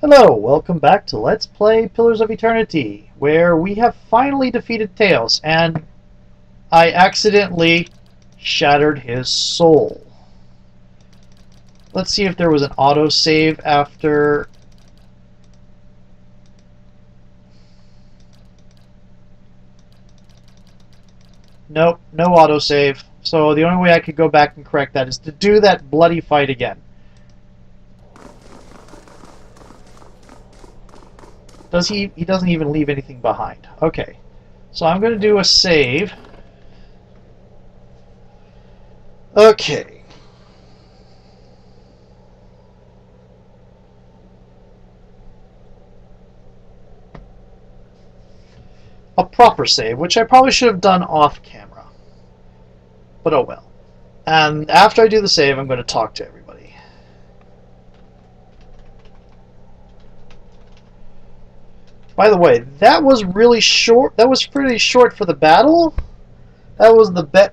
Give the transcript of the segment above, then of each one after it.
Hello, welcome back to Let's Play Pillars of Eternity, where we have finally defeated Tails, and I accidentally shattered his soul. Let's see if there was an autosave after... Nope, no autosave. So the only way I could go back and correct that is to do that bloody fight again. He doesn't even leave anything behind. Okay. So I'm going to do a save. Okay. A proper save, which I probably should have done off camera. But oh well. And after I do the save, I'm going to talk to everybody. By the way, that was really short. That was pretty short for the battle. That was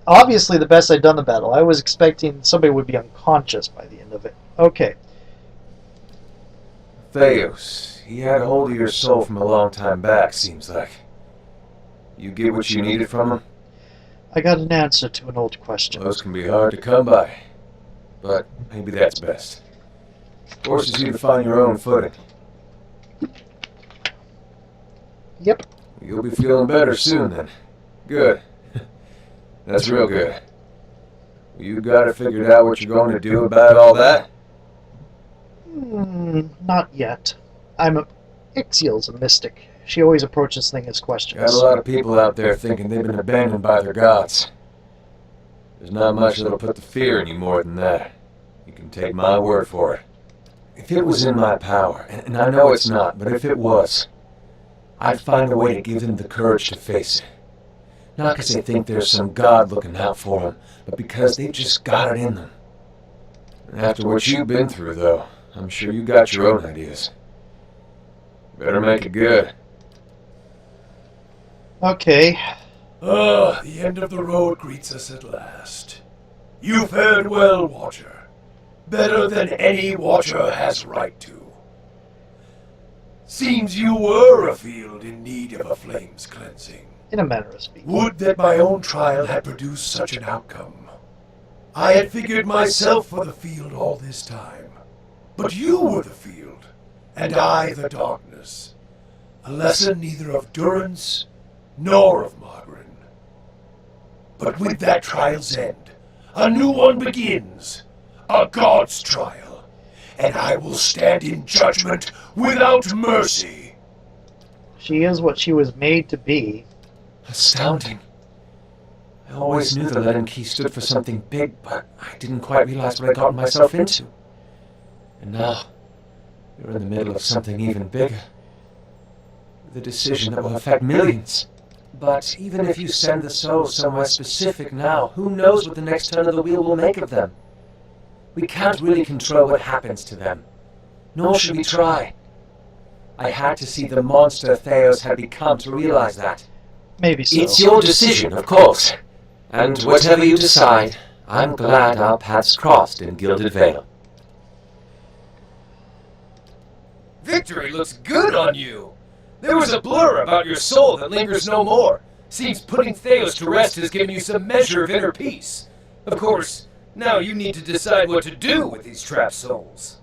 obviously the best I'd done the battle. I was expecting somebody would be unconscious by the end of it. Okay. Theos, he had a hold of your soul from a long time back, seems like. You get what you needed from him? I got an answer to an old question. Those can be hard to come by, but maybe that's best. Forces you to find your own footing. Yep. You'll be feeling better soon, then. Good. That's real good. You got it figured out what you're going to do about all that? Not yet. Ixiel's a mystic. She always approaches things as questions. Got a lot of people out there thinking they've been abandoned by their gods. There's not much that'll put the fear in you more than that. You can take my word for it. If it was in my power, and I know it's not, but if it was, I'd find a way to give them the courage to face it. Not because they think there's some god looking out for them, but because they've just got it in them. And after what you've been through, though, I'm sure you got your own ideas. Better make it good. Okay. The end of the road greets us at last. You fared well, Watcher. Better than any Watcher has right to. Seems you were afield in need of a flames cleansing. In a manner of speaking. Would that my own trial had produced such an outcome. I had figured myself for the field all this time. But you were the field, and I the darkness. A lesson neither of durance nor of Margarin. But with that trial's end, a new one begins. A god's trial. And I will stand in judgment without mercy. She is what she was made to be. Astounding. I always knew the Leaden Key stood for something big, but I didn't quite realize what I got myself into. And now, you're in the middle of something even bigger. The decision that will affect millions. But even if you send the souls somewhere specific now, who knows what the next turn of the wheel will make of them? We can't really control what happens to them. Nor should we try. I had to see the monster Theos had become to realize that. Maybe so. It's your decision, of course. And whatever you decide, I'm glad our paths crossed in Gilded Vale. Victory looks good on you. There was a blur about your soul that lingers no more. Seems putting Theos to rest has given you some measure of inner peace. Of course, now you need to decide what to do with these trapped souls.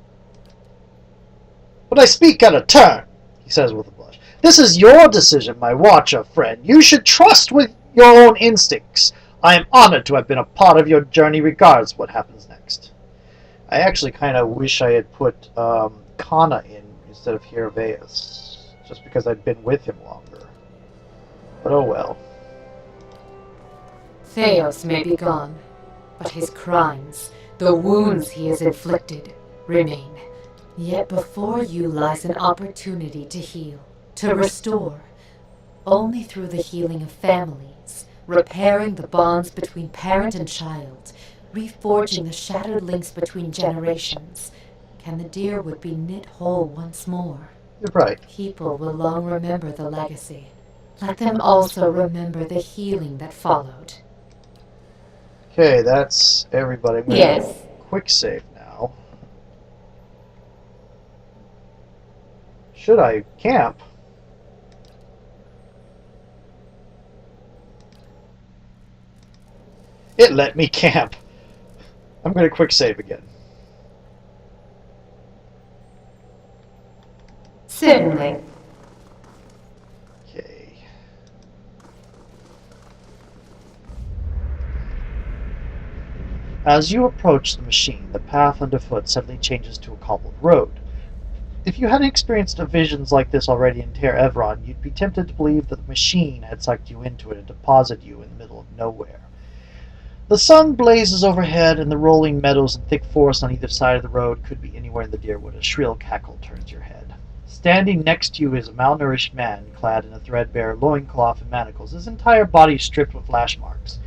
But I speak out of turn, he says with a blush. This is your decision, my Watcher friend. You should trust with your own instincts. I am honored to have been a part of your journey regardless what happens next. I actually kind of wish I had put Kana in instead of Heraveus, just because I'd been with him longer. But oh well. Theos may be gone, but his crimes, the wounds he has inflicted, remain. Yet before you lies an opportunity to heal, to restore. Only through the healing of families, repairing the bonds between parent and child, reforging the shattered links between generations, can the Dyrwood be knit whole once more. You're right. People will long remember the legacy. Let them also remember the healing that followed. Okay, that's everybody. I'm gonna Yes. quick save now. Should I camp? It let me camp. I'm going to quick save again. Certainly. Okay. As you approach the machine, the path underfoot suddenly changes to a cobbled road. If you hadn't experienced visions like this already in Ter Evron, you'd be tempted to believe that the machine had sucked you into it and deposited you in the middle of nowhere. The sun blazes overhead, and the rolling meadows and thick forest on either side of the road could be anywhere in the Deerwood. A shrill cackle turns your head. Standing next to you is a malnourished man, clad in a threadbare loincloth and manacles, his entire body stripped with lash marks,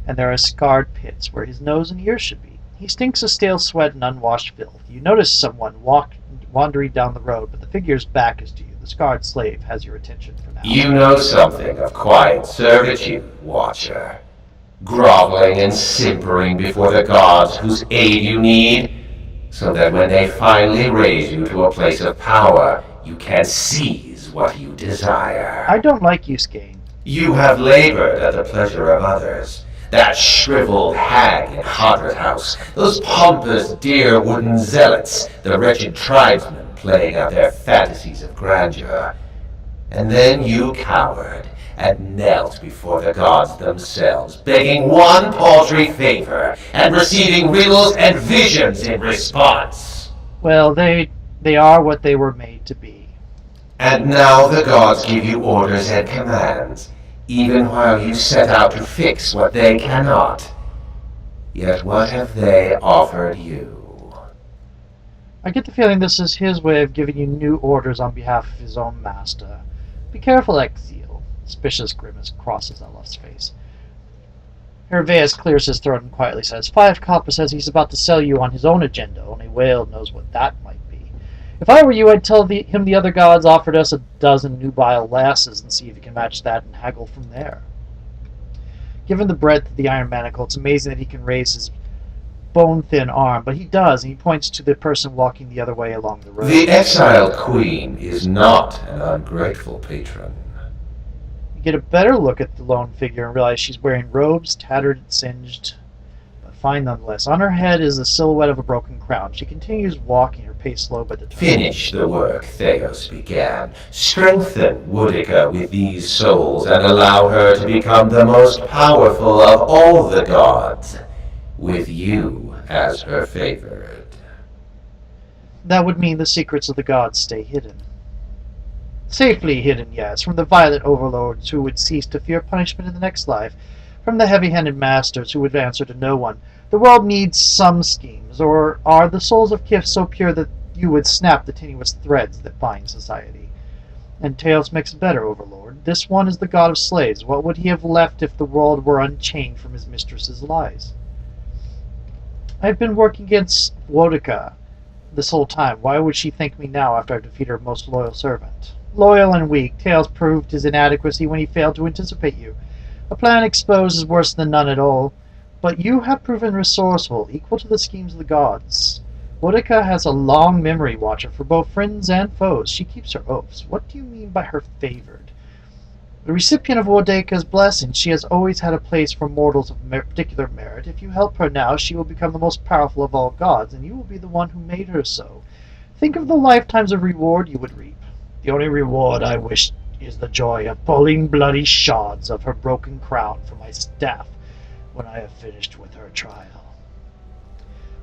and there are scarred pits where his nose and ears should be. He stinks of stale sweat and unwashed filth. You notice someone wandering down the road, but the figure's back is to you. The scarred slave has your attention for now. You know something of quiet servitude, Watcher. Groveling and simpering before the gods whose aid you need, so that when they finally raise you to a place of power, you can seize what you desire. I don't like you, Skane. You have labored at the pleasure of others. That shriveled hag in Hardred House, those pompous dear wooden zealots, the wretched tribesmen playing out their fantasies of grandeur. And then you cowered and knelt before the gods themselves, begging one paltry favor and receiving riddles and visions in response. Well, they are what they were made to be. And now the gods give you orders and commands, even while you set out to fix what they cannot. Yet what have they offered you? I get the feeling this is his way of giving you new orders on behalf of his own master. Be careful, Exil. Suspicious grimace crosses Elof's face. Herveus clears his throat and quietly says, 5 copper says he's about to sell you on his own agenda. Only Whale knows what that might be. If I were you, I'd tell him the other gods offered us a dozen nubile lasses and see if he can match that and haggle from there. Given the breadth of the iron manacle, it's amazing that he can raise his bone-thin arm, but he does, and he points to the person walking the other way along the road. The exiled queen is not an ungrateful patron. You get a better look at the lone figure and realize she's wearing robes, tattered and singed, but fine nonetheless. On her head is the silhouette of a broken crown. She continues walking, her pace slow but determined. Finish the work Theos began. Strengthen Woodica with these souls and allow her to become the most powerful of all the gods, with you as her favored. That would mean the secrets of the gods stay hidden. Safely hidden, yes, from the violent overlords who would cease to fear punishment in the next life, from the heavy-handed masters who would answer to no one. The world needs some schemes, or are the souls of Kif so pure that you would snap the tenuous threads that bind society? And Taos makes a better overlord. This one is the god of slaves. What would he have left if the world were unchained from his mistress's lies? I've been working against Woedica this whole time. Why would she thank me now after I defeated her most loyal servant? Loyal and weak, Tails proved his inadequacy when he failed to anticipate you. A plan exposed is worse than none at all, but you have proven resourceful, equal to the schemes of the gods. Woedica has a long memory, Watcher, for both friends and foes. She keeps her oaths. What do you mean by her favored? The recipient of Woedica's blessing, she has always had a place for mortals of particular merit. If you help her now, she will become the most powerful of all gods, and you will be the one who made her so. Think of the lifetimes of reward you would reap. The only reward I wish is the joy of pulling bloody shards of her broken crown from my staff when I have finished with her trial.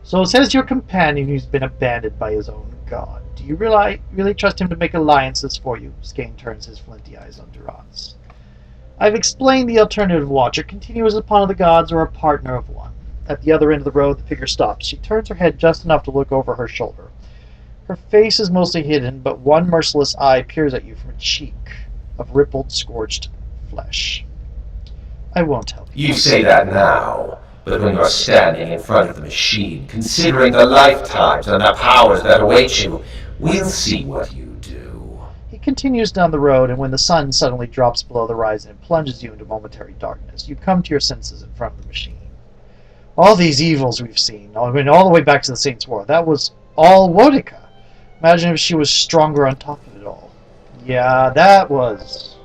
So says your companion who's been abandoned by his own god. Do you really trust him to make alliances for you? Skane turns his flinty eyes on Durrance. I've explained the alternative, Watcher. Continue as a pawn of the gods or a partner of one. At the other end of the road, the figure stops. She turns her head just enough to look over her shoulder. Her face is mostly hidden, but one merciless eye peers at you from a cheek of rippled, scorched flesh. I won't help you. You say that now, but when you're standing in front of the machine, considering the lifetimes and the powers that await you, we'll see what you do. He continues down the road, and when the sun suddenly drops below the horizon and plunges you into momentary darkness, you come to your senses in front of the machine. All these evils we've seen, all the way back to the Saints' War, that was all Woedica. Imagine if she was stronger on top of it all. Yeah, that was...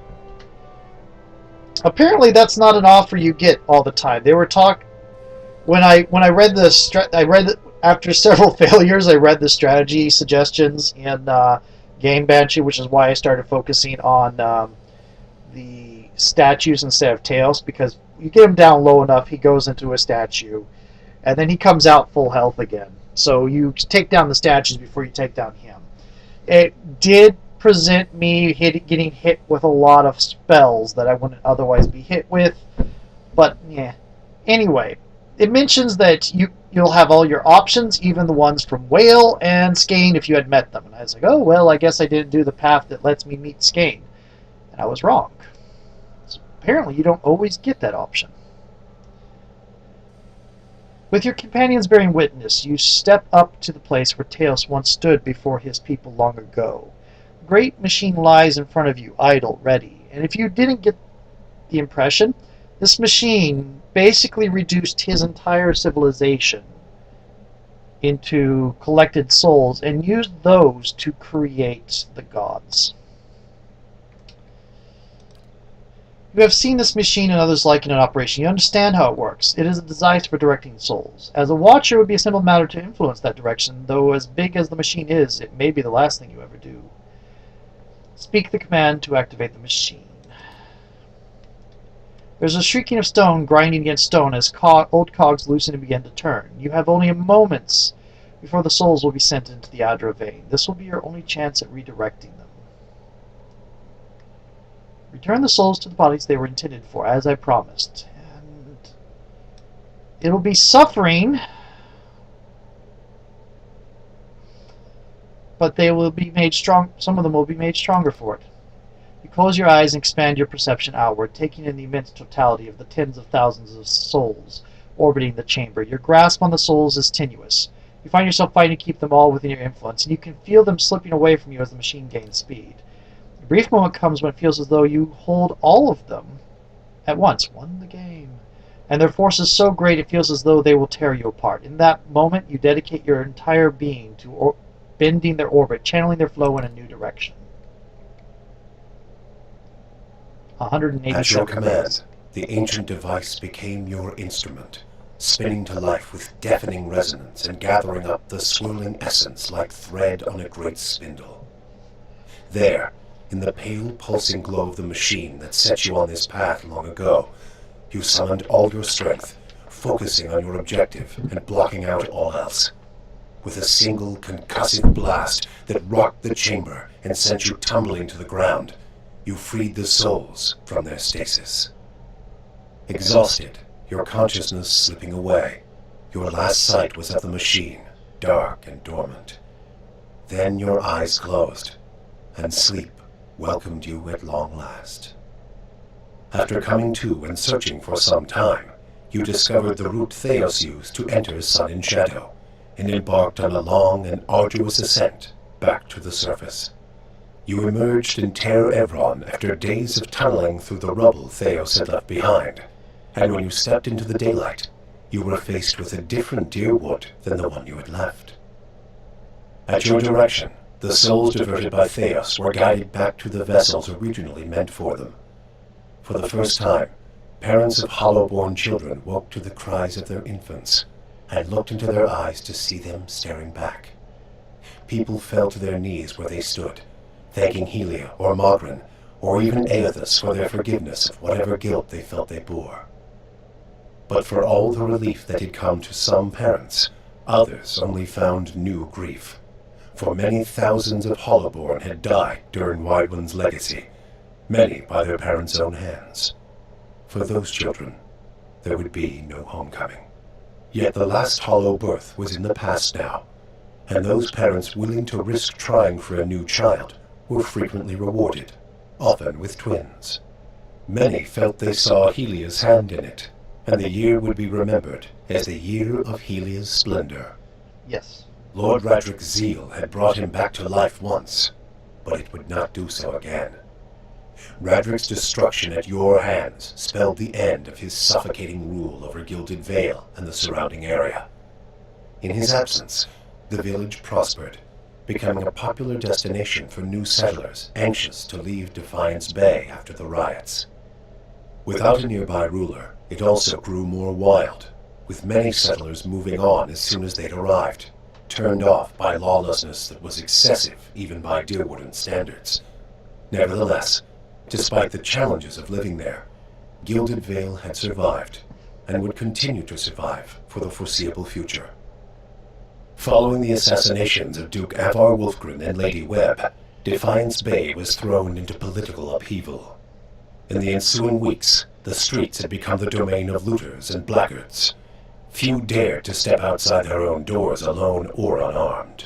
Apparently that's not an offer you get all the time. They were when I read after several failures, I read the strategy suggestions in Game Banshee, which is why I started focusing on the statues instead of Tails, because you get him down low enough, he goes into a statue, and then he comes out full health again. So you take down the statues before you take down him. It did present me getting hit with a lot of spells that I wouldn't otherwise be hit with, but yeah. Anyway, it mentions that you'll have all your options, even the ones from Whale and Skane, if you had met them. And I was like, oh, well, I guess I didn't do the path that lets me meet Skane. And I was wrong. So apparently you don't always get that option. With your companions bearing witness, you step up to the place where Tails once stood before his people long ago. A great machine lies in front of you, idle, ready. And if you didn't get the impression, this machine basically reduced his entire civilization into collected souls and used those to create the gods. You have seen this machine and others like it in operation. You understand how it works. It is a device for directing souls. As a watcher, it would be a simple matter to influence that direction, though as big as the machine is, it may be the last thing you ever do. Speak the command to activate the machine. There's a shrieking of stone grinding against stone as old cogs loosen and begin to turn. You have only moments before the souls will be sent into the Adra vein. This will be your only chance at redirecting them. Return the souls to the bodies they were intended for, as I promised. And it'll be suffering, but they will be made strong. Some of them will be made stronger for it. You close your eyes and expand your perception outward, taking in the immense totality of the tens of thousands of souls orbiting the chamber. Your grasp on the souls is tenuous. You find yourself fighting to keep them all within your influence, and you can feel them slipping away from you as the machine gains speed. A brief moment comes when it feels as though you hold all of them at once. Won the game. And their force is so great it feels as though they will tear you apart. In that moment, you dedicate your entire being to bending their orbit, channeling their flow in a new direction. 187 At your command, days. the ancient device became your instrument, spinning to life with deafening resonance and gathering up the swirling essence like thread on a great spindle. There, in the pale pulsing glow of the machine that set you on this path long ago, you summoned all your strength, focusing on your objective and blocking out all else. With a single concussive blast that rocked the chamber and sent you tumbling to the ground, you freed the souls from their stasis. Exhausted, your consciousness slipping away, your last sight was of the machine, dark and dormant. Then your eyes closed, and sleep welcomed you at long last. After coming to and searching for some time, you discovered the route Theos used to enter Sun and Shadow, and embarked on a long and arduous ascent back to the surface. You emerged in Terra Evron after days of tunneling through the rubble Theos had left behind, and when you stepped into the daylight, you were faced with a different Deerwood than the one you had left. At your direction, the souls diverted by Theos were guided back to the vessels originally meant for them. For the first time, parents of hollow-born children woke to the cries of their infants, and looked into their eyes to see them staring back. People fell to their knees where they stood, thanking Helia or Mogren, or even Aethys for their forgiveness of whatever guilt they felt they bore. But for all the relief that had come to some parents, others only found new grief. For many thousands of Hollowborn had died during Widewind's legacy, many by their parents' own hands. For those children, there would be no homecoming. Yet the last Hollow birth was in the past now, and those parents willing to risk trying for a new child were frequently rewarded, often with twins. Many felt they saw Helia's hand in it, and the year would be remembered as the year of Helia's splendor. Yes. Lord Radric's zeal had brought him back to life once, but it would not do so again. Radric's destruction at your hands spelled the end of his suffocating rule over Gilded Vale and the surrounding area. In his absence, the village prospered, becoming a popular destination for new settlers anxious to leave Defiance Bay after the riots. Without a nearby ruler, it also grew more wild, with many settlers moving on as soon as they'd arrived, turned off by lawlessness that was excessive even by Deerwooden standards. Nevertheless, despite the challenges of living there, Gilded Vale had survived, and would continue to survive for the foreseeable future. Following the assassinations of Duke Avar Wolfgren and Lady Webb, Defiance Bay was thrown into political upheaval. In the ensuing weeks, the streets had become the domain of looters and blackguards. Few dared to step outside their own doors alone or unarmed.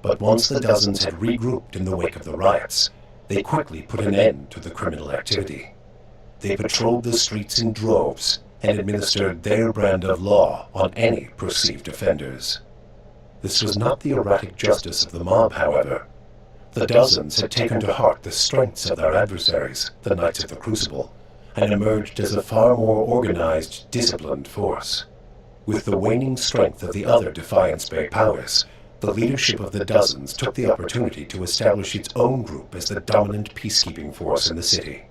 But once the dozens had regrouped in the wake of the riots, they quickly put an end to the criminal activity. They patrolled the streets in droves and administered their brand of law on any perceived offenders. This was not the erratic justice of the mob, however. The dozens had taken to heart the strengths of their adversaries, the Knights of the Crucible, and emerged as a far more organized, disciplined force. With the waning strength of the other Defiance Bay powers, the leadership of the dozens took the opportunity to establish its own group as the dominant peacekeeping force in the city.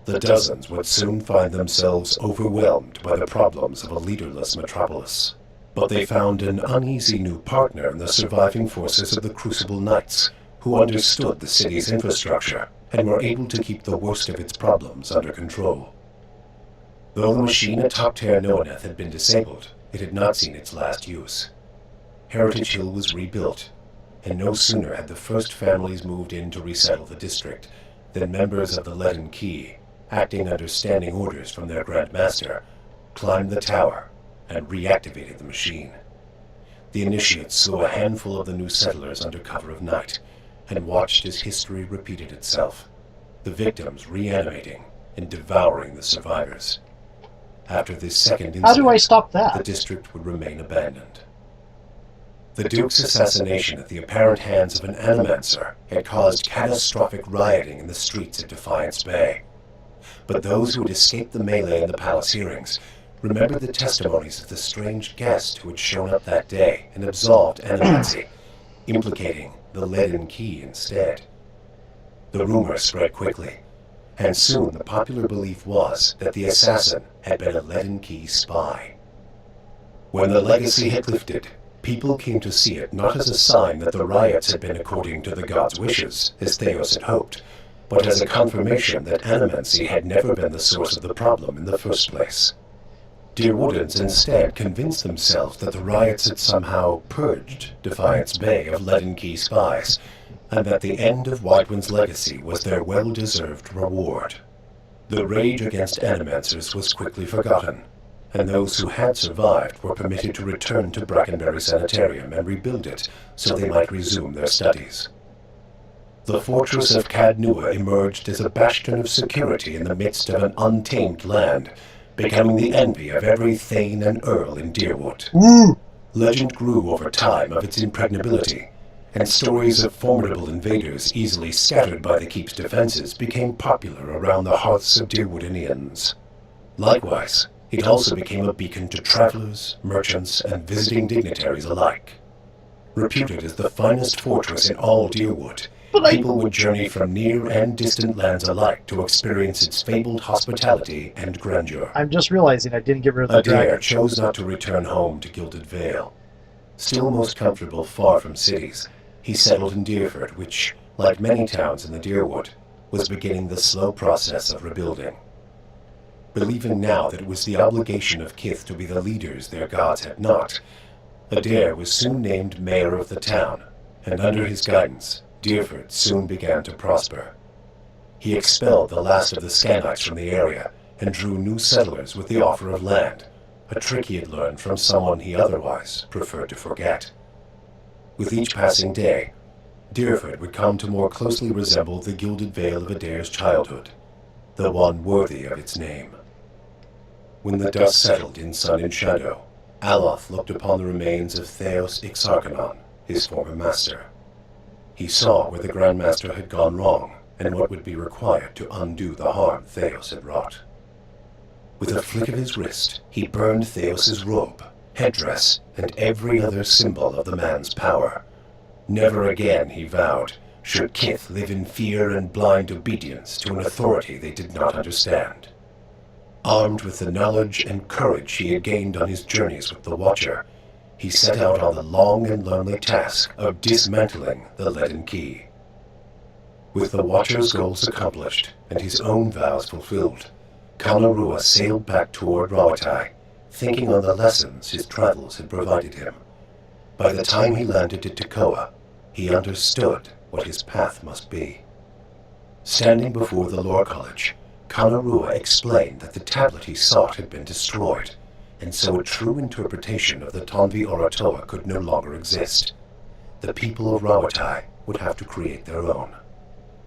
The dozens would soon find themselves overwhelmed by the problems of a leaderless metropolis. But they found an uneasy new partner in the surviving forces of the Crucible Knights, who understood the city's infrastructure and were able to keep the worst of its problems under control. Though the machine atop Ter Noaneth had been disabled, it had not seen its last use. Heritage Hill was rebuilt, and no sooner had the first families moved in to resettle the district than members of the Leaden Key, acting under standing orders from their Grand Master, climbed the tower and reactivated the machine. The initiates slew a handful of the new settlers under cover of night, and watched as history repeated itself, the victims reanimating and devouring the survivors. After this second incident, How do I stop that? the district would remain abandoned. The Duke's assassination at the apparent hands of an Animancer had caused catastrophic rioting in the streets of Defiance Bay. But those who had escaped the melee in the palace hearings remembered the testimonies of the strange guest who had shown up that day and absolved Animancy, implicating the Leaden Key instead. The rumor spread quickly, and soon the popular belief was that the assassin had been a Leaden Key spy. When the legacy had lifted, people came to see it not as a sign that the riots had been according to the gods' wishes, as Theos had hoped, but as a confirmation that Animancy had never been the source of the problem in the first place. Deerwoodens instead convinced themselves that the riots had somehow purged Defiance Bay of Leaden Key spies, and that the end of Whitewind's legacy was their well-deserved reward. The rage against Animancers was quickly forgotten, and those who had survived were permitted to return to Brackenberry Sanitarium and rebuild it so they might resume their studies. The fortress of Cadnua emerged as a bastion of security in the midst of an untamed land, becoming the envy of every Thane and Earl in Deerwood. Legend grew over time of its impregnability, and stories of formidable invaders easily scattered by the keep's defenses became popular around the hearths of Deerwoodenians. Likewise, it also became a beacon to travelers, merchants, and visiting dignitaries alike. Reputed as the finest fortress in all Deerwood, people would journey from near and distant lands alike to experience its fabled hospitality and grandeur. I'm just realizing I didn't get rid of the Adair dragon. chose not to return home to Gilded Vale. Still most comfortable far from cities, he settled in Deerford, which, like many towns in the Deerwood, was beginning the slow process of rebuilding. Believing now that it was the obligation of Kith to be the leaders their gods had not, Adair was soon named mayor of the town, and under his guidance, Deerford soon began to prosper. He expelled the last of the Scanites from the area and drew new settlers with the offer of land, a trick he had learned from someone he otherwise preferred to forget. With each passing day, Deerford would come to more closely resemble the Gilded Vale of Adair's childhood, the one worthy of its name. When the dust settled in sun and shadow, Aloth looked upon the remains of Theos Ixarchanon, his former master. He saw where the Grand Master had gone wrong, and what would be required to undo the harm Theos had wrought. With a flick of his wrist, he burned Theos's robe, headdress, and every other symbol of the man's power, Never again, he vowed, should Kith live in fear and blind obedience to an authority they did not understand. Armed with the knowledge and courage he had gained on his journeys with the Watcher, he set out on the long and lonely task of dismantling the Leaden Key. With the Watcher's goals accomplished and his own vows fulfilled, Kahnarua sailed back toward Rauatai, thinking on the lessons his travels had provided him. By the time he landed at Tekoa, he understood what his path must be. Standing before the Lore College, Kahnarua explained that the tablet he sought had been destroyed, and so a true interpretation of the Tonvi Oratoa could no longer exist. The people of Rauatai would have to create their own.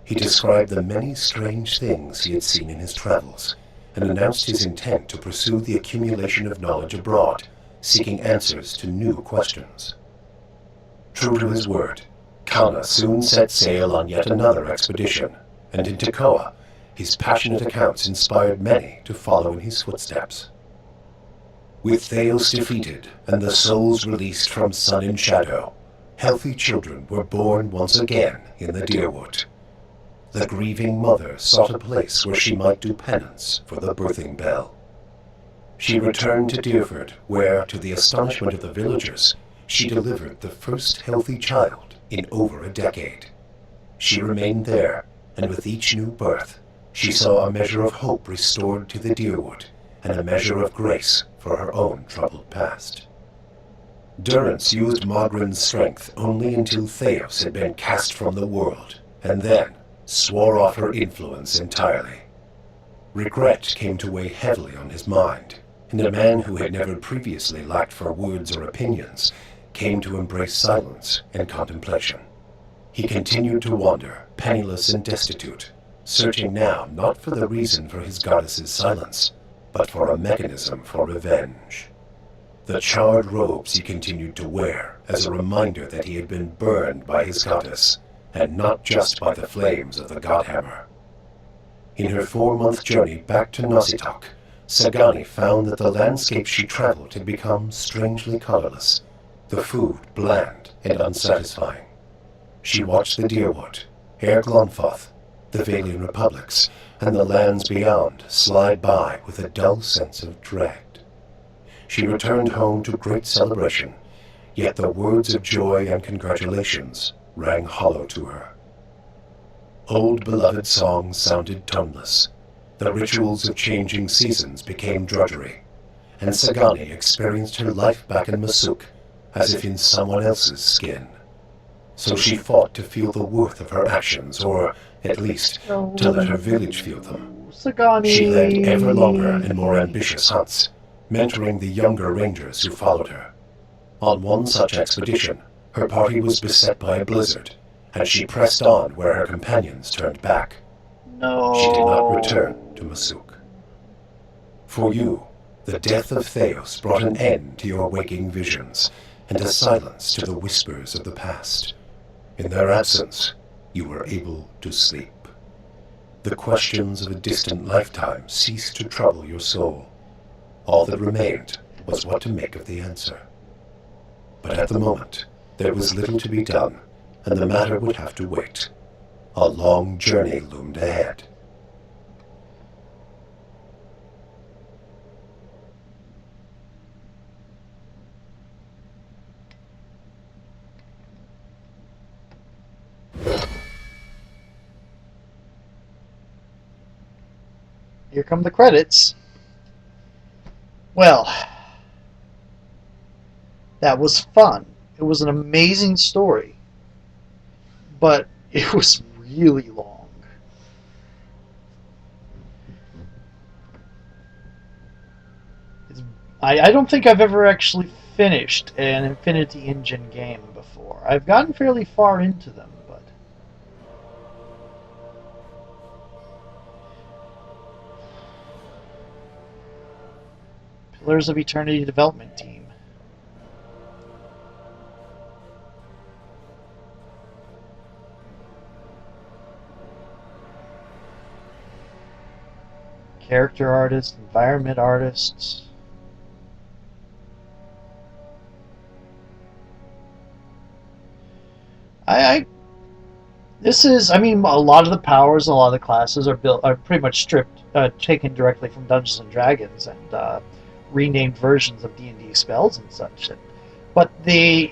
He described the many strange things he had seen in his travels, and announced his intent to pursue the accumulation of knowledge abroad, seeking answers to new questions. True to his word, Kana soon set sail on yet another expedition, and in Tekoa, his passionate accounts inspired many to follow in his footsteps. With Theos defeated and the souls released from sun and shadow, healthy children were born once again in the Dyrwood. The grieving mother sought a place where she might do penance for the birthing bell. She returned to Dyrford, where, to the astonishment of the villagers, she delivered the first healthy child in over a decade. She remained there, and with each new birth, she saw a measure of hope restored to the Dyrwood, and a measure of grace for her own troubled past. Durrance used Mogren's strength only until Theos had been cast from the world, and then swore off her influence entirely. Regret came to weigh heavily on his mind, and a man who had never previously lacked for words or opinions came to embrace silence and contemplation. He continued to wander, penniless and destitute, searching now not for the reason for his goddess's silence, but for a mechanism for revenge. The charred robes he continued to wear as a reminder that he had been burned by his goddess, and not just by the flames of the Godhammer. In her 4-month journey back to Nositoc, Sagani found that the landscape she traveled had become strangely colorless, the food bland and unsatisfying. She watched the Dyrwood, Air Glonfoth, the Valian Republics, and the lands beyond slide by with a dull sense of dread. She returned home to great celebration, yet the words of joy and congratulations rang hollow to her. Old beloved songs sounded toneless, the rituals of changing seasons became drudgery, and Sagani experienced her life back in Masuk as if in someone else's skin. So she fought to feel the worth of her actions, or at least to let her village feel them. Sagani. She led ever longer and more ambitious hunts, mentoring the younger rangers who followed her. On one such expedition, her party was beset by a blizzard, and she pressed on where her companions turned back. No. She did not return to Masuk. For you, the death of Theos brought an end to your waking visions, and a silence to the whispers of the past. In their absence, you were able to sleep. The questions of a distant lifetime ceased to trouble your soul. All that remained was what to make of the answer. But at the moment, there was little to be done, and the matter would have to wait. A long journey loomed ahead. Here come the credits. Well, that was fun. It was an amazing story, but it was really long. I don't think I've ever actually finished an Infinity Engine game before. I've gotten fairly far into them, but Pillars of Eternity development team. Character artists, environment artists. This is, I mean, a lot of the powers, a lot of the classes are pretty much taken directly from Dungeons and Dragons and renamed versions of D&D spells and such. But they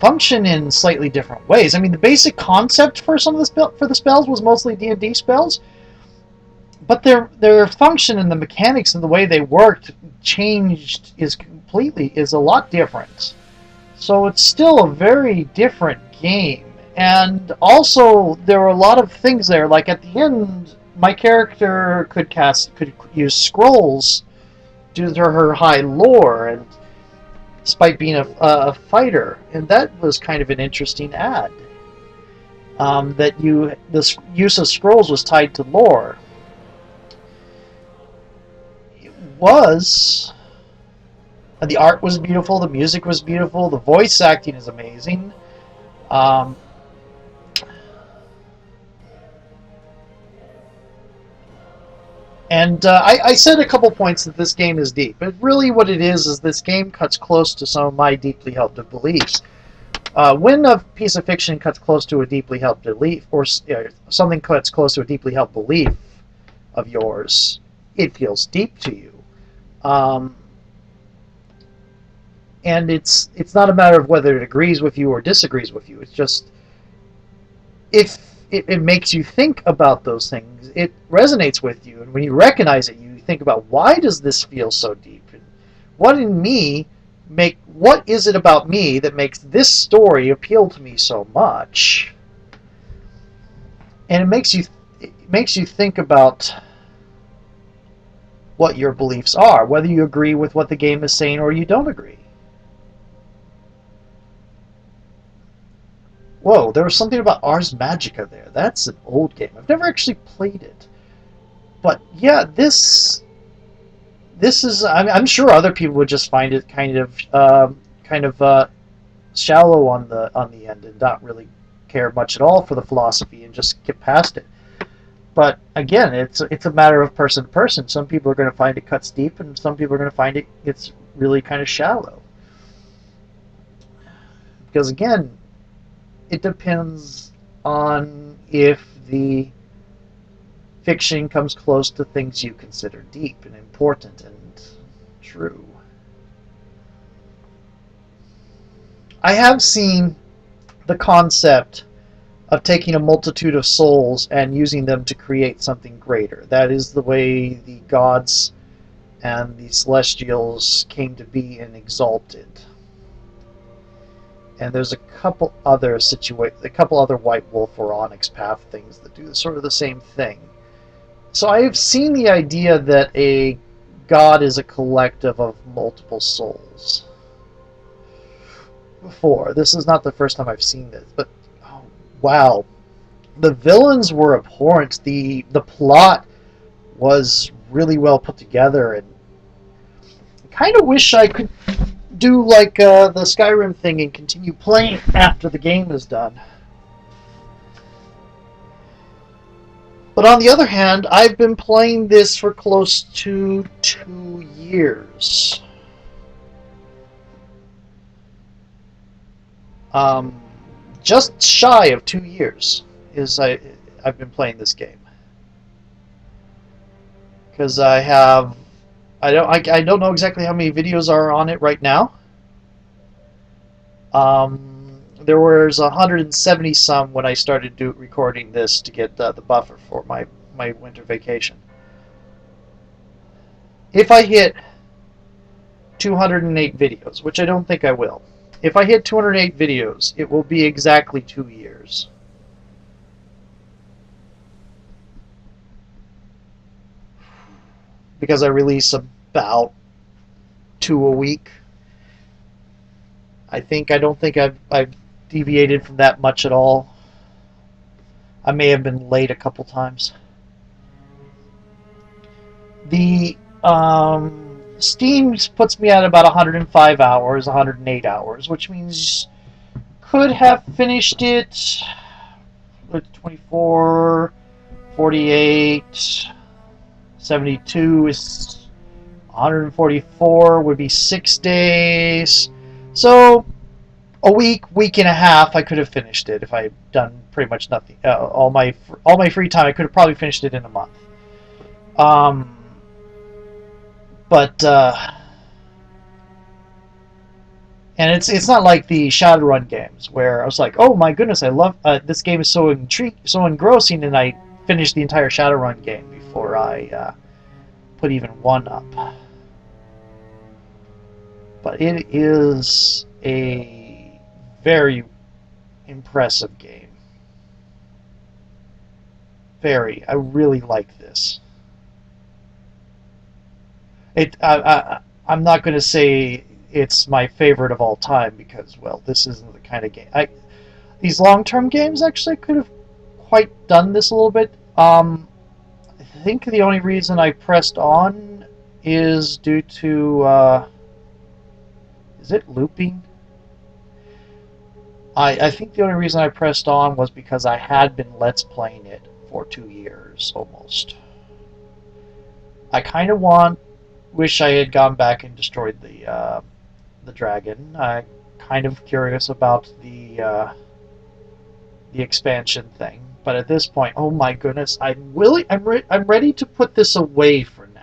function in slightly different ways. I mean, the basic concept for some of the spells was mostly D&D spells, but their function and the mechanics and the way they worked is a lot different. So it's still a very different game. And also, there were a lot of things there. Like at the end, my character could use scrolls due to her high lore, and despite being a fighter, and that was kind of an interesting add. The use of scrolls was tied to lore. It was. And the art was beautiful. The music was beautiful. The voice acting is amazing. And I said a couple points that this game is deep, but really what it is this game cuts close to some of my deeply held beliefs. When a piece of fiction cuts close to a deeply held belief, or something cuts close to a deeply held belief of yours, it feels deep to you. And it's not a matter of whether it agrees with you or disagrees with you. It's just, if it makes you think about those things, it resonates with you, and when you recognize it, you think about, why does this feel so deep? And what is it about me that makes this story appeal to me so much? And it makes you think about what your beliefs are, whether you agree with what the game is saying or you don't agree. Whoa, there was something about Ars Magica there. That's an old game. I've never actually played it. But yeah, this is. I'm sure other people would just find it kind of shallow on the end and not really care much at all for the philosophy and just get past it. But again, it's a matter of person to person. Some people are going to find it cuts deep, and some people are going to find it's really kind of shallow. Because again, it depends on if the fiction comes close to things you consider deep and important and true. I have seen the concept of taking a multitude of souls and using them to create something greater. That is the way the gods and the celestials came to be and exalted. And there's a couple other White Wolf or Onyx Path things that do sort of the same thing. So I have seen the idea that a god is a collective of multiple souls before. This is not the first time I've seen this, but oh, wow. The villains were abhorrent. The plot was really well put together, and I kind of wish I could do like the Skyrim thing and continue playing after the game is done. But on the other hand, I've been playing this for close to 2 years. Just shy of 2 years I've been playing this game. Because I don't know exactly how many videos are on it right now. There was 170 some when I started recording this to get the buffer for my winter vacation. If I hit 208 videos, which I don't think I will, if I hit 208 videos, it will be exactly 2 years. Because I release about 2 a week. I don't think I've deviated from that much at all. I may have been late a couple times. The Steam puts me at about 105 hours, 108 hours, which means could have finished it with 24, 48, 72 is 144 would be 6 days. So a week and a half I could have finished it if I had done pretty much nothing. All my free time, I could have probably finished it in a month. But and it's not like the Shadowrun games where I was like, oh my goodness, I love this game is so so engrossing, and I finished the entire Shadowrun game before I put even one up. But it is a very impressive game. Very. I really like this. I'm not going to say it's my favorite of all time because, well, this isn't the kind of game. These long-term games actually could have quite done this a little bit. I think the only reason I pressed on is due to is it looping? I think the only reason I pressed on was because I had been Let's Playing it for 2 years almost. I kind of wish I had gone back and destroyed the dragon. I'm kind of curious about the expansion thing, but at this point, oh my goodness, I'm ready to put this away for now.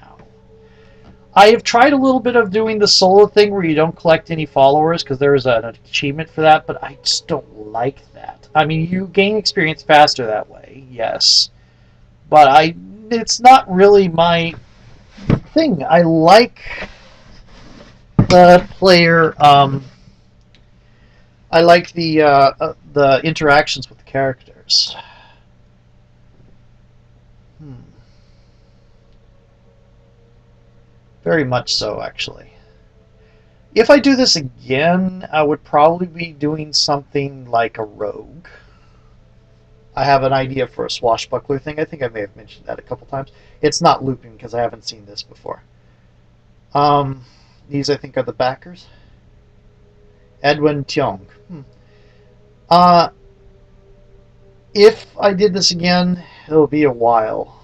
I have tried a little bit of doing the solo thing where you don't collect any followers because there is an achievement for that, but I just don't like that. I mean, you gain experience faster that way, yes, but it's not really my thing. I like the player. I like the interactions with the characters. Very much so, actually. If I do this again, I would probably be doing something like a rogue. I have an idea for a swashbuckler thing. I think I may have mentioned that a couple times. It's not looping because I haven't seen this before. These, I think, are the backers. Edwin Tiong. If I did this again, it'll be a while.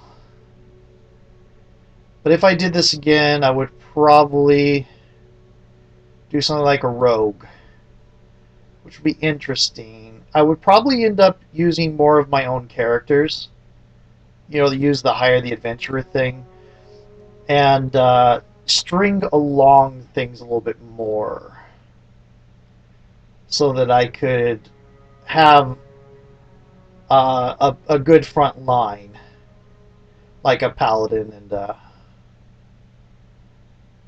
But if I did this again, I would probably do something like a rogue, which would be interesting. I would probably end up using more of my own characters. You know, use the hire the adventurer thing. And string along things a little bit more. So that I could have a good front line. Like a paladin and a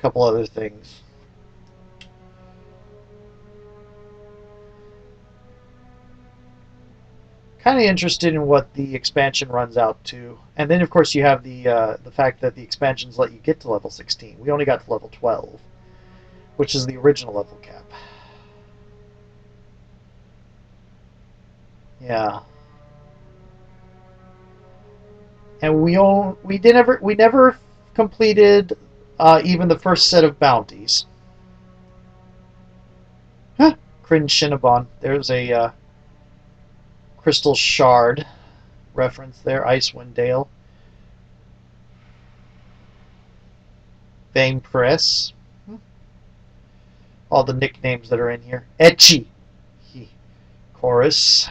couple other things. Kind of interested in what the expansion runs out to, and then of course you have the fact that the expansions let you get to level 16. We only got to level 12, which is the original level cap. Yeah, and we never completed even the first set of bounties. Huh. Kryn Shinobon. There's a Crystal Shard reference there. Icewind Dale. Vane Press. All the nicknames that are in here. Etchi. Chorus.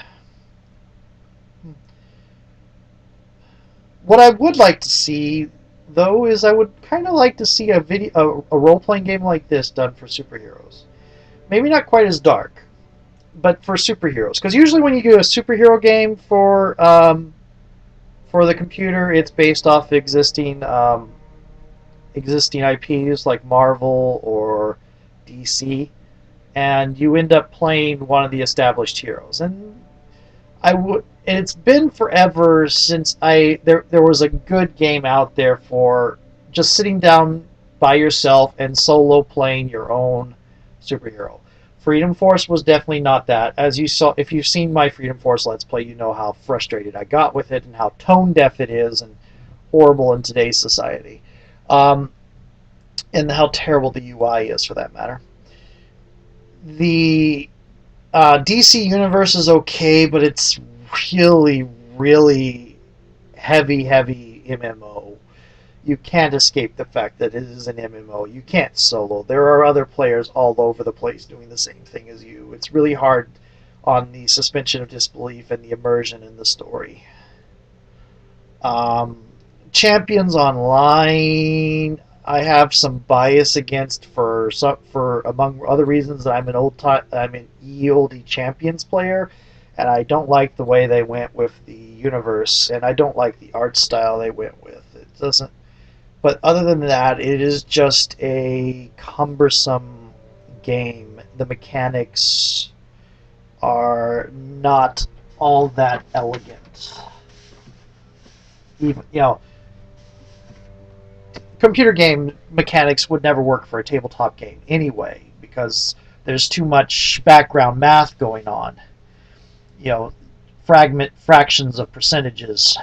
What I would like to see, though, is I would kind of like to see a role-playing game like this done for superheroes. Maybe not quite as dark, but for superheroes. Because usually when you do a superhero game for the computer, it's based off existing IPs like Marvel or DC, and you end up playing one of the established heroes. And it's been forever since there was a good game out there for just sitting down by yourself and solo playing your own superhero. Freedom Force was definitely not that. As you saw, if you've seen my Freedom Force Let's Play, you know how frustrated I got with it and how tone deaf it is and horrible in today's society. And how terrible the UI is, for that matter. The DC Universe is okay, but it's really, really heavy MMO. You can't escape the fact that it is an MMO. You can't solo. There are other players all over the place doing the same thing as you. It's really hard on the suspension of disbelief and the immersion in the story. Champions Online, I have some bias against for among other reasons that I'm an oldie Champions player, and I don't like the way they went with the universe, and I don't like the art style they went with. It doesn't. But other than that, it is just a cumbersome game. The mechanics are not all that elegant. Even, computer game mechanics would never work for a tabletop game anyway, because there's too much background math going on. Fractions of percentages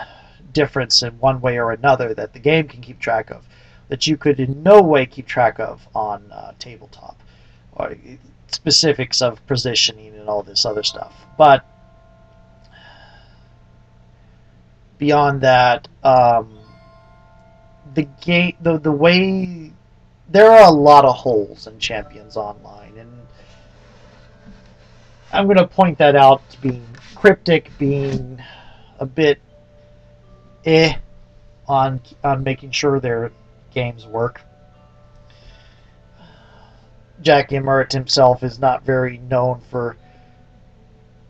difference in one way or another that the game can keep track of, that you could in no way keep track of on tabletop, or specifics of positioning and all this other stuff. But beyond that, the game, the way, there are a lot of holes in Champions Online, and I'm going to point that out, being cryptic, being a bit on making sure their games work. Jack Emmert himself is not very known for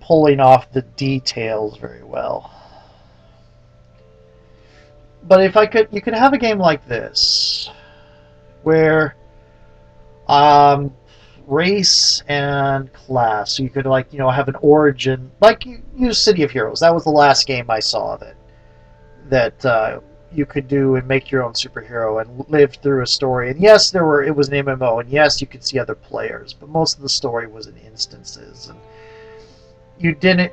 pulling off the details very well. But if you could have a game like this, where race and class, so you could have an origin, like you use City of Heroes. That was the last game I saw that you could do and make your own superhero and live through a story. And yes, it was an MMO, and yes, you could see other players, but most of the story was in instances, and you didn't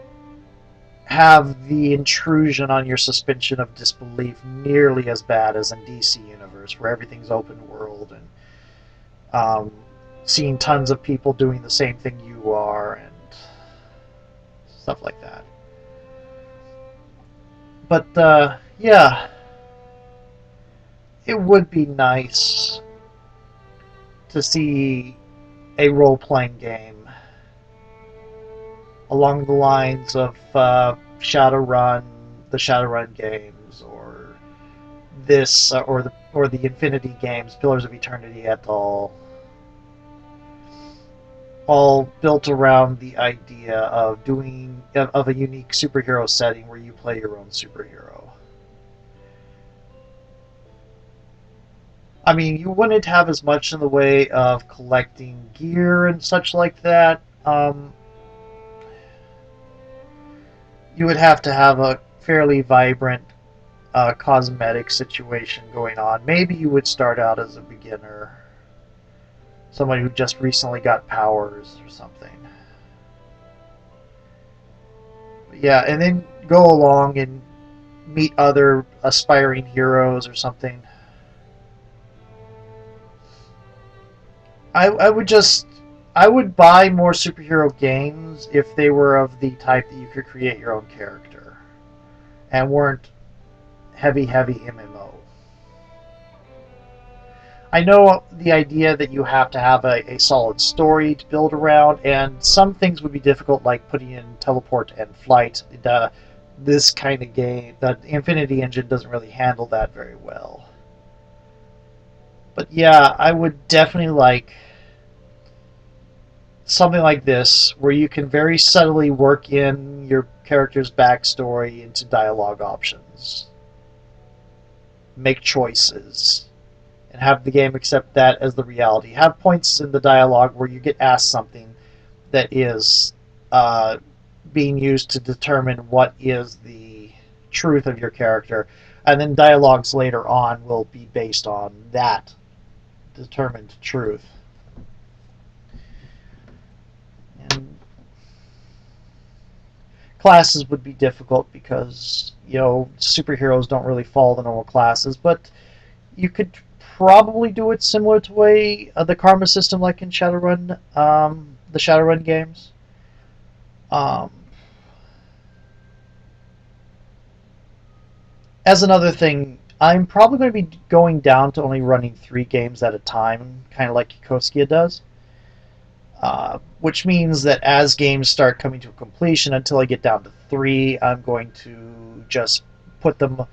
have the intrusion on your suspension of disbelief nearly as bad as in DC Universe, where everything's open world and seeing tons of people doing the same thing you are and stuff like that. But yeah, it would be nice to see a role-playing game along the lines of Shadowrun, the Shadowrun games, or this, or the Infinity games, Pillars of Eternity et al. All built around the idea of a unique superhero setting where you play your own superhero. I mean, you wouldn't have as much in the way of collecting gear and such like that. You would have to have a fairly vibrant cosmetic situation going on. Maybe you would start out as a beginner, somebody who just recently got powers or something. But yeah, and then go along and meet other aspiring heroes or something. I would buy more superhero games if they were of the type that you could create your own character and weren't heavy MMO. I know the idea that you have to have a solid story to build around, and some things would be difficult, like putting in teleport and flight. This kind of game, the Infinity Engine doesn't really handle that very well. But yeah, I would definitely like something like this, where you can very subtly work in your character's backstory into dialogue options, make choices, and have the game accept that as the reality. Have points in the dialogue where you get asked something that is being used to determine what is the truth of your character, and then dialogues later on will be based on that determined truth. And classes would be difficult because, superheroes don't really follow the normal classes, but you could probably do it similar to the karma system, like in Shadowrun, the Shadowrun games. As another thing, I'm probably going to be going down to only running 3 games at a time, kind of like Yokosuka does. which means that as games start coming to completion, until I get down to 3, I'm going to just put them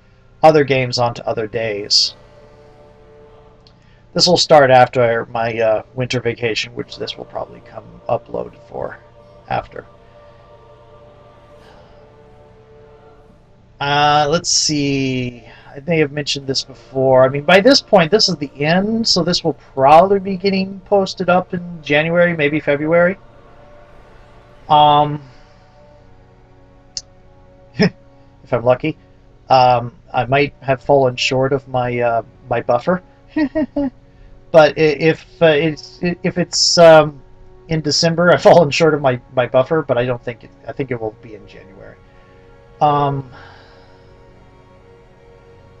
other games onto other days. This will start after my winter vacation, which this will probably come uploaded for after. Let's see. I may have mentioned this before. I mean, by this point, this is the end, so this will probably be getting posted up in January, maybe February. If I'm lucky. I might have fallen short of my my buffer. But if it's in December, I've fallen short of my buffer, but I don't think it. I think it will be in January.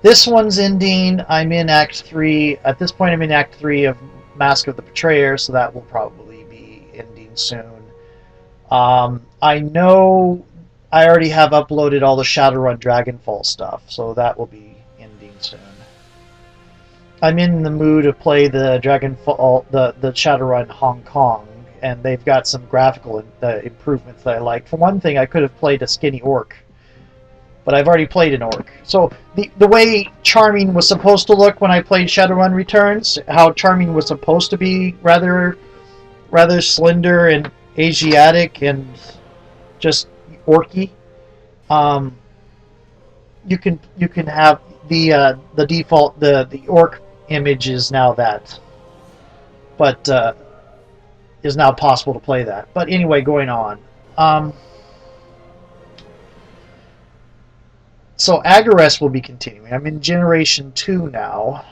This one's ending. I'm in Act 3. At this point, I'm in Act 3 of Mask of the Betrayer, so that will probably be ending soon. I know I already have uploaded all the Shadowrun Dragonfall stuff, so that will be ending soon. I'm in the mood to play the Dragonfall, the Shadowrun Hong Kong, and they've got some graphical improvements that I like. For one thing, I could have played a skinny orc, but I've already played an orc. So the way Charming was supposed to look when I played Shadowrun Returns, how Charming was supposed to be rather slender and Asiatic and just orky, you can have the default the orc image is now that, but is now possible to play that. But anyway, going on. So Agarest will be continuing. I'm in Generation 2 now.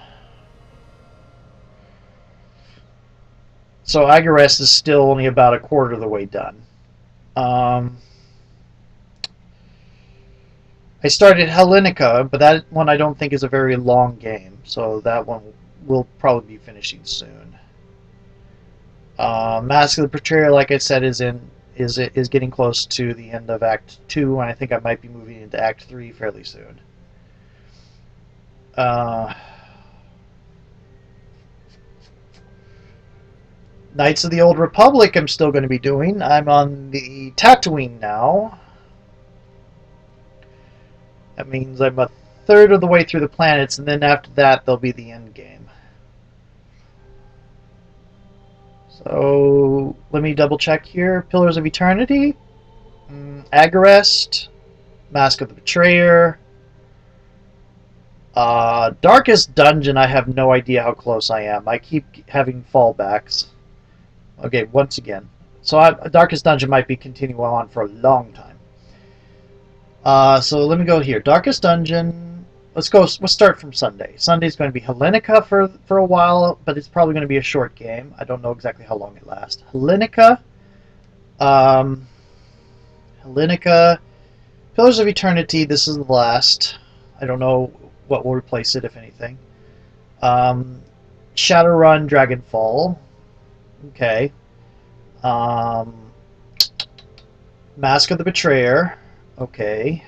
So Agarest is still only about a quarter of the way done. I started Hellenica, but that one I don't think is a very long game, so that one will probably be finishing soon. Mask of the Betrayer, like I said, is getting close to the end of Act 2, and I think I might be moving into Act 3 fairly soon. Knights of the Old Republic I'm still going to be doing. I'm on the Tatooine now. That means I'm a third of the way through the planets, and then after that there'll be the end game. So let me double check here. Pillars of Eternity, Agarest, Mask of the Betrayer, Darkest Dungeon. I have no idea how close I am. I keep having fallbacks. Okay, once again. So Darkest Dungeon might be continuing on for a long time. So let me go here. Darkest Dungeon. Let's start from Sunday. Sunday's going to be Hellenica for a while, but it's probably going to be a short game. I don't know exactly how long it lasts. Hellenica. Hellenica. Pillars of Eternity. This is the last. I don't know what will replace it, if anything. Shadowrun Dragonfall. Okay. Mask of the Betrayer. Okay.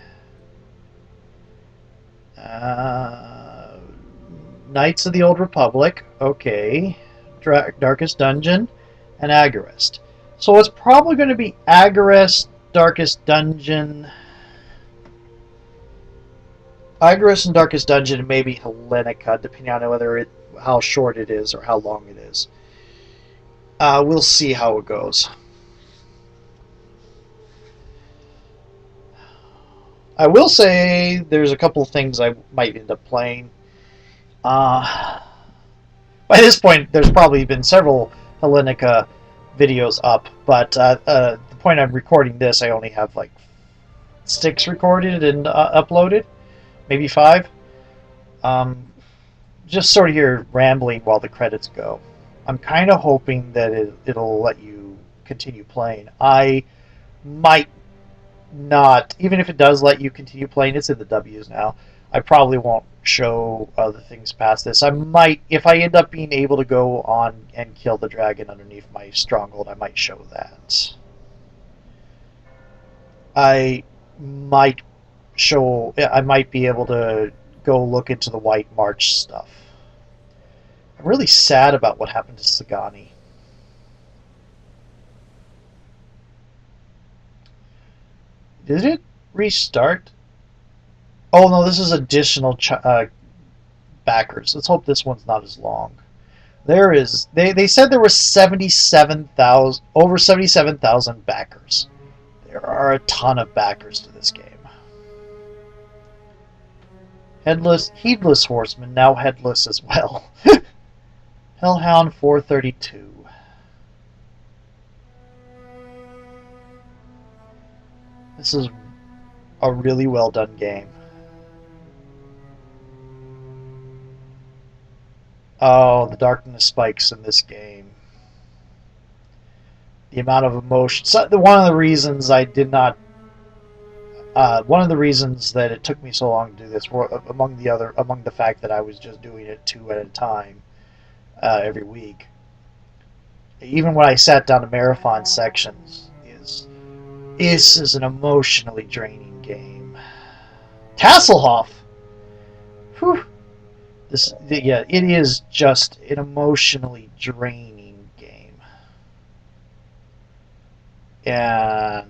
Knights of the Old Republic. Okay. Darkest Dungeon. And Agarest. So it's probably going to be Agarest, Darkest Dungeon. Agarest and Darkest Dungeon, and maybe Hellenica, depending on whether how short it is or how long it is. We'll see how it goes. I will say there's a couple of things I might end up playing. By this point, there's probably been several Hellenica videos up, but the point I'm recording this, I only have like 6 recorded and uploaded, maybe 5. Just sort of here rambling while the credits go. I'm kind of hoping that it'll let you continue playing. I might not, even if it does let you continue playing, it's in the W's now. I probably won't show other things past this. I might, if I end up being able to go on and kill the dragon underneath my stronghold, I might show that. I might be able to go look into the White March stuff. I'm really sad about what happened to Sagani. Did it restart? Oh no, this is additional backers. Let's hope this one's not as long. There is. They said there were 77,000, over 77,000 backers. There are a ton of backers to this game. Heedless Horseman, now headless as well. Hellhound 432. This is a really well done game. Oh, the darkness spikes in this game. The amount of emotion. So, one of the reasons I did not. One of the reasons that it took me so long to do this, among the fact that I was just doing it 2 at a time every week. Even when I sat down to marathon sections, this is an emotionally draining game. Tasselhoff. Whew. Yeah, it is just an emotionally draining game. And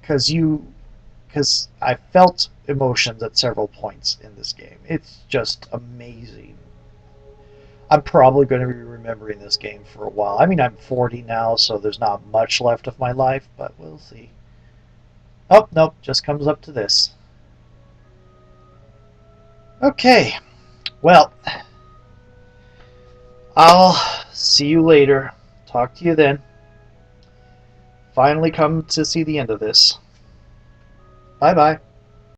because I felt emotions at several points in this game. It's just amazing. I'm probably going to be remembering this game for a while. I mean, I'm 40 now, so there's not much left of my life, but we'll see. Oh, nope, just comes up to this. Okay, well, I'll see you later. Talk to you then. Finally come to see the end of this. Bye-bye.